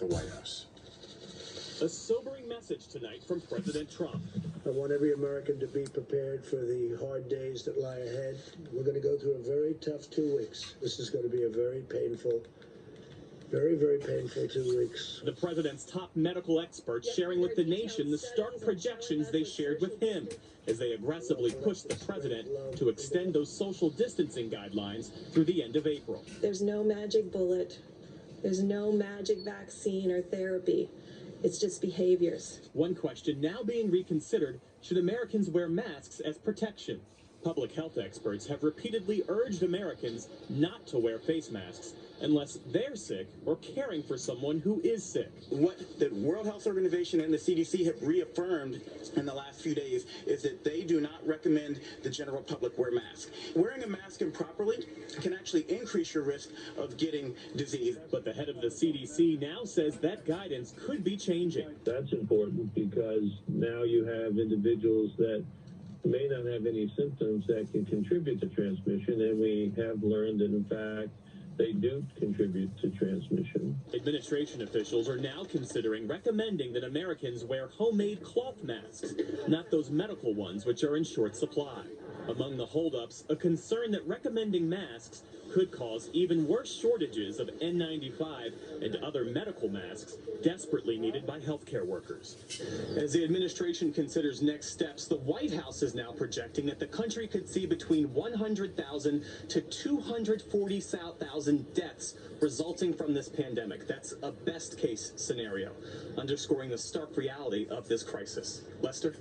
the White House. A sobering message tonight from President Trump. I want every American to be prepared for the hard days that lie ahead. We're going to go through a very tough 2 weeks. This is going to be a very painful, very painful 2 weeks. The president's top medical experts sharing with the nation the stark projections they shared with him as they aggressively pushed the president to extend those social distancing guidelines through the end of April. There's no magic bullet. There's no magic vaccine or therapy. It's just behaviors. One question now being reconsidered: should Americans wear masks as protection? Public health experts have repeatedly urged Americans not to wear face masks unless they're sick or caring for someone who is sick. What the World Health Organization and the CDC have reaffirmed in the last few days is that they do not recommend the general public wear masks. Wearing a mask improperly can actually increase your risk of getting disease. But the head of the CDC now says that guidance could be changing. That's important because now you have individuals that may not have any symptoms that can contribute to transmission, and we have learned that, in fact, they do contribute to transmission. Administration officials are now considering recommending that Americans wear homemade cloth masks, not those medical ones which are in short supply. Among the holdups, a concern that recommending masks could cause even worse shortages of N95 and other medical masks desperately needed by healthcare workers. As the administration considers next steps, the White House is now projecting that the country could see between 100,000 to 240,000 deaths resulting from this pandemic. That's a best-case scenario, underscoring the stark reality of this crisis. Lester?